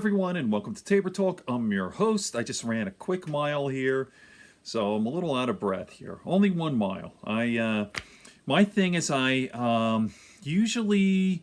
everyone, and welcome to Tabor Talk. I'm your host. I just ran a quick mile here, so I'm a little out of breath here. Only 1 mile. My thing is I usually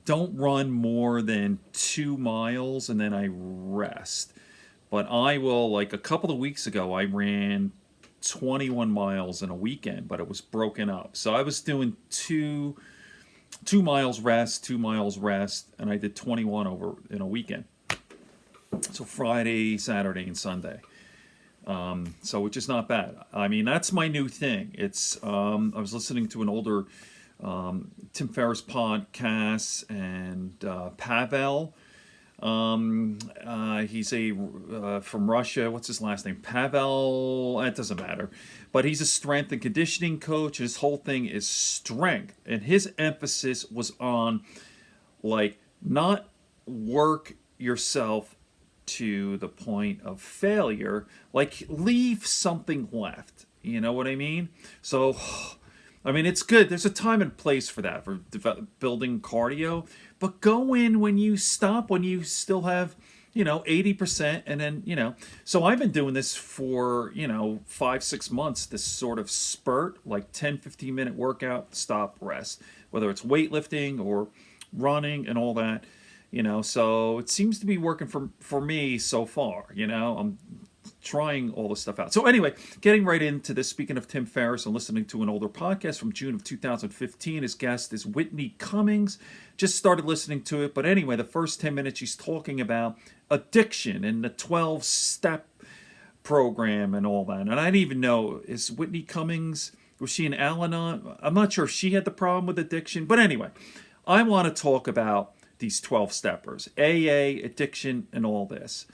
don't run more than 2 miles and then I rest. But I will, like a couple of weeks ago, I ran 21 miles in a weekend, but it was broken up. So I was doing 2 miles rest, 2 miles rest, and I did 21 over in a weekend. So Friday, Saturday, and Sunday. Which is not bad. I mean, that's my new thing. I was listening to an older Tim Ferriss podcast, and Pavel. He's from Russia. What's his last name? Pavel. It doesn't matter. But he's a strength and conditioning coach. His whole thing is strength, and his emphasis was on like not work yourself to the point of failure. Like leave something left. You know what I mean? So. I mean, it's good. There's a time and place for that, for building cardio. But go in when you stop, when you still have, 80%. And then, so I've been doing this for, 5, 6 months, this sort of spurt, like 10, 15-minute workout, stop, rest. Whether it's weightlifting or running and all that, So it seems to be working for me so far, I'm trying all this stuff out. So anyway, getting right into this, speaking of Tim Ferriss, and listening to an older podcast from June of 2015. His guest is Whitney Cummings. Just started listening to it, but anyway, the first 10 minutes she's talking about addiction and the 12-step program and all that. And I didn't even know, is Whitney Cummings, was she an Al-Anon? I'm not sure if she had the problem with addiction, but anyway, I want to talk about these 12-steppers, AA, addiction, and all this.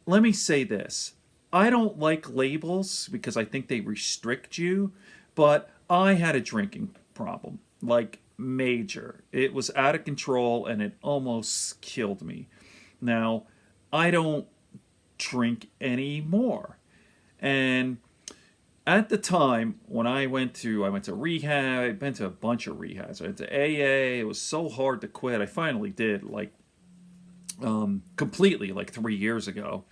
Let me say this. I don't like labels because I think they restrict you, but I had a drinking problem, like major. It was out of control and it almost killed me. Now, I don't drink anymore. And at the time when I went to rehab, I've been to a bunch of rehabs. I went to AA. It was so hard to quit. I finally did, like completely, like 3 years ago.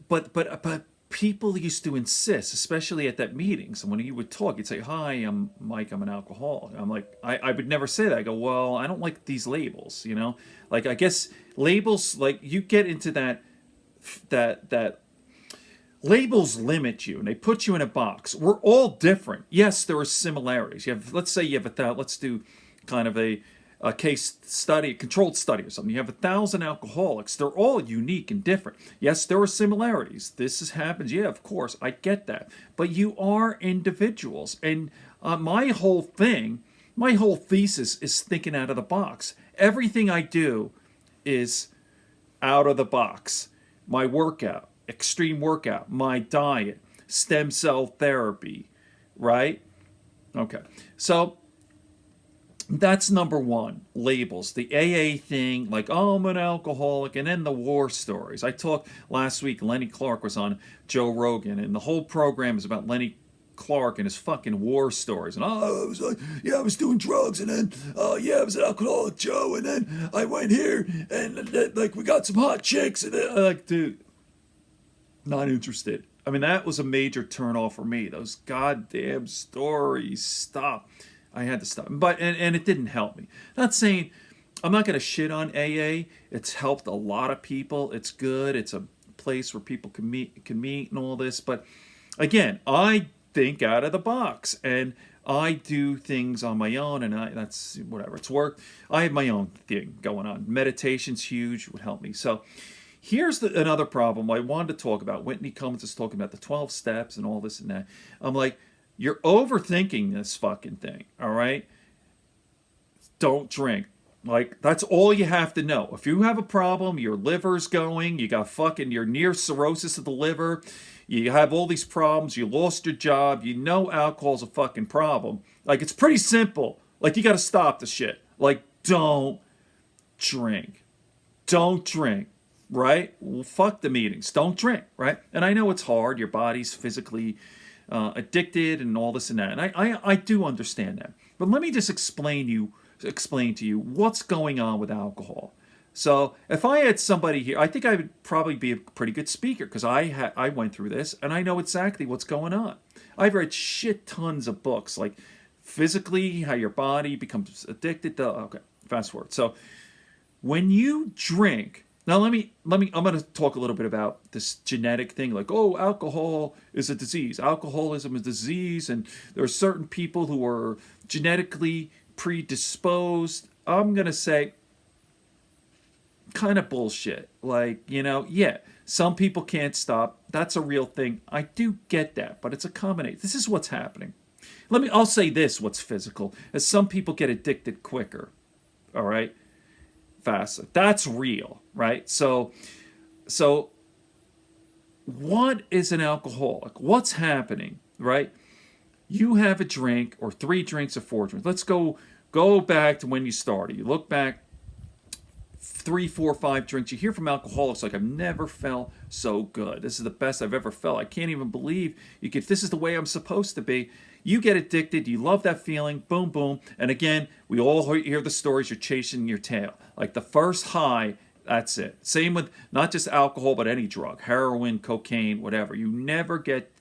But people used to insist, especially at that meeting. So when you would talk, you'd say, "Hi, I'm Mike. I'm an alcoholic." I'm like, I would never say that. I go, "Well, I don't like these labels." Like I guess labels, like you get into that labels limit you and they put you in a box. We're all different. Yes, there are similarities. Let's say you have let's do kind of a case study, a controlled study or something. You have 1,000 alcoholics. They're all unique and different. Yes, there are similarities. Happens. Yeah, of course, I get that. But you are individuals. And my whole thesis is thinking out of the box. Everything I do is out of the box. My workout, extreme workout, my diet, stem cell therapy, right? Okay. So that's number one, labels. The AA thing, like, oh, I'm an alcoholic, and then the war stories. I talked last week, Lenny Clark was on Joe Rogan, and the whole program is about Lenny Clark and his fucking war stories. And I was like, I was doing drugs, and then, I was an alcoholic, Joe, and then I went here, and like, we got some hot chicks, and then, I'm like, dude, not interested. I mean, that was a major turnoff for me. Those goddamn stories, stop. I had to stop. But and it didn't help me. Not saying I'm not going to shit on AA. It's helped a lot of people. It's good. It's a place where people can meet and all this. But again, I think out of the box and I do things on my own, and that's whatever. It's work. I have my own thing going on. Meditation's huge. Would help me. So here's another problem I wanted to talk about. Whitney Cummings is talking about the 12 steps and all this and that. I'm like, you're overthinking this fucking thing, all right? Don't drink. Like, that's all you have to know. If you have a problem, your liver's going, you're near cirrhosis of the liver, you have all these problems, you lost your job, alcohol's a fucking problem. Like, it's pretty simple. Like, you gotta stop the shit. Like, don't drink. Don't drink, right? Well, fuck the meetings. Don't drink, right? And I know it's hard. Your body's physically addicted and all this and that. And I do understand that. But let me just explain to you explain to you what's going on with alcohol. So if I had somebody here, I think I would probably be a pretty good speaker because I went through this and I know exactly what's going on. I've read shit tons of books like physically how your body becomes addicted to. Okay, fast forward. So when you drink, now I'm going to talk a little bit about this genetic thing, like, oh, alcohol is a disease, alcoholism is a disease, and there are certain people who are genetically predisposed. I'm going to say kind of bullshit. Like, yeah, some people can't stop. That's a real thing. I do get that, but it's a combination. This is what's happening. I'll say this, what's physical, is some people get addicted quicker. All right? Faster. That's real, right? So what is an alcoholic? What's happening, right? You have a drink or 3 drinks or 4 drinks. Let's go back to when you started. You look back 3, 4, 5 drinks. You hear from alcoholics like, I've never felt so good. This is the best I've ever felt. I can't even believe this is the way I'm supposed to be. You get addicted. You love that feeling. Boom, boom. And again, we all hear the stories. You're chasing your tail. Like the first high, that's it. Same with not just alcohol, but any drug, heroin, cocaine, whatever. You never get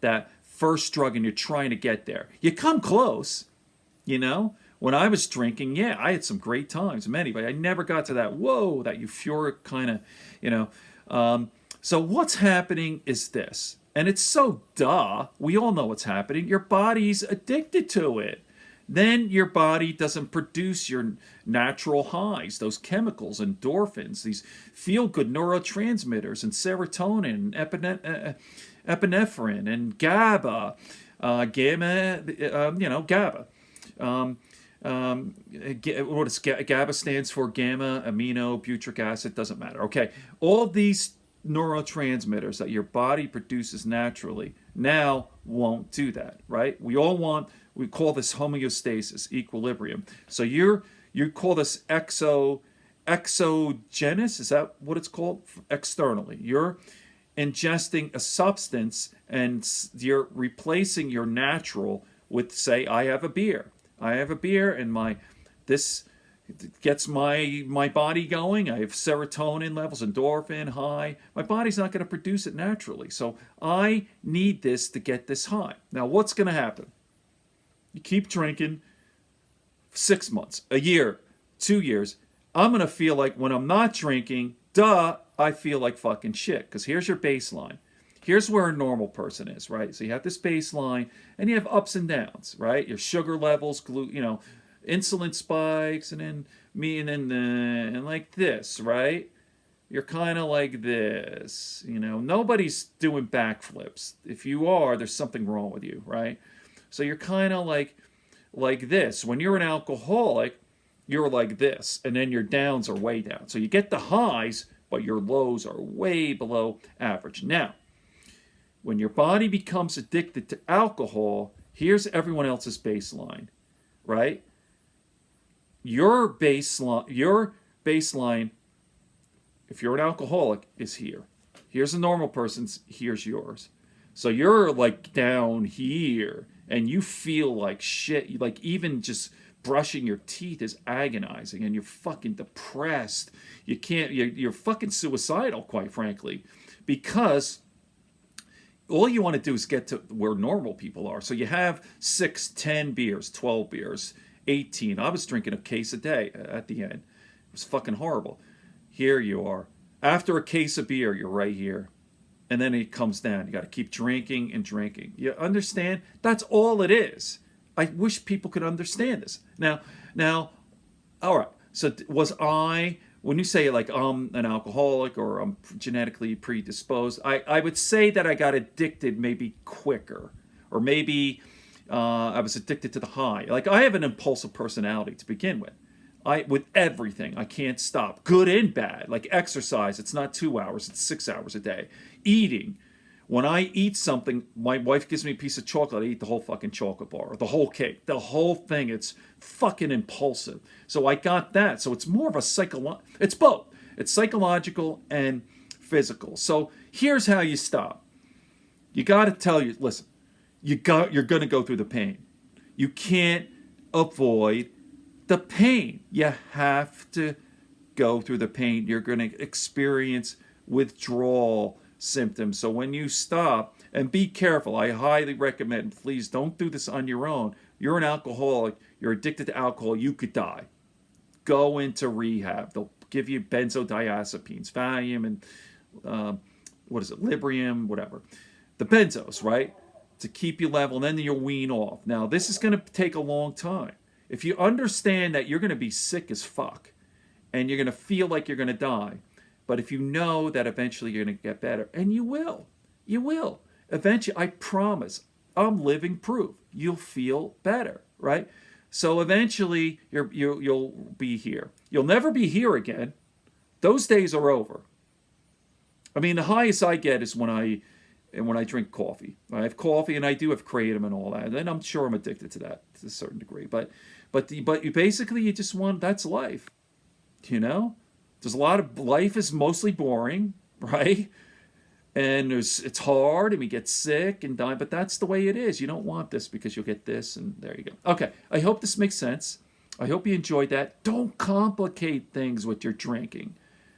that first drug and you're trying to get there. You come close, When I was drinking, yeah, I had some great times, many, but I never got to that, whoa, that euphoric kind of, So what's happening is this, and it's so duh, we all know what's happening. Your body's addicted to it. Then your body doesn't produce your natural highs, those chemicals, endorphins, these feel-good neurotransmitters, and serotonin, epinephrine, and GABA, GABA. What is GABA stands for? Gamma amino butyric acid, doesn't matter. Okay, all these neurotransmitters that your body produces naturally now won't do that, right? We call this homeostasis, equilibrium. So you call this exogenous, is that what it's called? Externally. You're ingesting a substance and you're replacing your natural with, say, I have a beer and this gets my body going. I have serotonin levels, endorphin high. My body's not going to produce it naturally. So I need this to get this high. Now what's going to happen? You keep drinking 6 months, a year, 2 years. I'm going to feel like when I'm not drinking, I feel like fucking shit. Because here's your baseline. Here's where a normal person is, right? So you have this baseline, and you have ups and downs, right? Your sugar levels, insulin spikes, and then like this, right? You're kind of like this, Nobody's doing backflips. If you are, there's something wrong with you, right? So you're kind of like this. When you're an alcoholic, you're like this, and then your downs are way down. So you get the highs, but your lows are way below average. Now, when your body becomes addicted to alcohol, here's everyone else's baseline, right? Your baseline, if you're an alcoholic, is here. Here's a normal person's, here's yours. So you're like down here, and you feel like shit. Like even just brushing your teeth is agonizing, and you're fucking depressed. You're fucking suicidal, quite frankly, because all you want to do is get to where normal people are. So you have 6, 10 beers, 12 beers, 18. I was drinking a case a day at the end. It was fucking horrible. Here you are. After a case of beer, you're right here. And then it comes down. You got to keep drinking and drinking. You understand? That's all it is. I wish people could understand this. Now, all right. So when you say like I'm an alcoholic or I'm genetically predisposed, I would say that I got addicted maybe quicker, or maybe I was addicted to the high. Like I have an impulsive personality to begin with. With everything, I can't stop, good and bad. Like exercise, it's not 2 hours, it's 6 hours a day. Eating, when I eat something, my wife gives me a piece of chocolate, I eat the whole fucking chocolate bar, or the whole cake, the whole thing. It's fucking impulsive. So I got that. So it's more of a it's both. It's psychological and physical. So here's how you stop. You got to listen, you're going to go through the pain. You can't avoid The pain, you have to go through the pain. You're going to experience withdrawal symptoms. So when you stop, and be careful, I highly recommend, please don't do this on your own. You're an alcoholic, you're addicted to alcohol, you could die. Go into rehab. They'll give you benzodiazepines, Valium, and what is it, Librium, whatever. The benzos, right? To keep you level, and then you'll wean off. Now, this is going to take a long time. If you understand that you're going to be sick as fuck, and you're going to feel like you're going to die, but if you know that eventually you're going to get better, and you will, eventually, I promise, I'm living proof, you'll feel better, right? So eventually, you'll be here. You'll never be here again. Those days are over. I mean, the highest I get is when I drink coffee. I have coffee, and I do have kratom and all that, and I'm sure I'm addicted to that to a certain degree. But you basically, you just want, that's life. There's a lot of, life is mostly boring, right? And it's hard, and we get sick and die, but that's the way it is. You don't want this because you'll get this, and there you go. Okay, I hope this makes sense. I hope you enjoyed that. Don't complicate things with your drinking.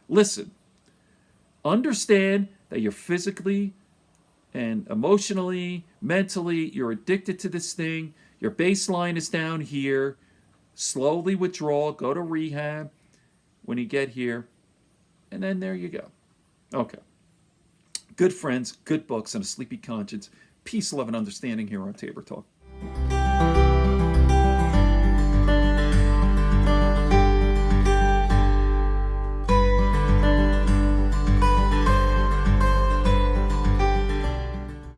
Listen, understand that you're physically and emotionally, mentally, you're addicted to this thing. Your baseline is down here. Slowly withdraw, go to rehab when you get here, and then there you go. Okay. Good friends, good books, and a sleepy conscience. Peace, love, and understanding here on Tabor Talk.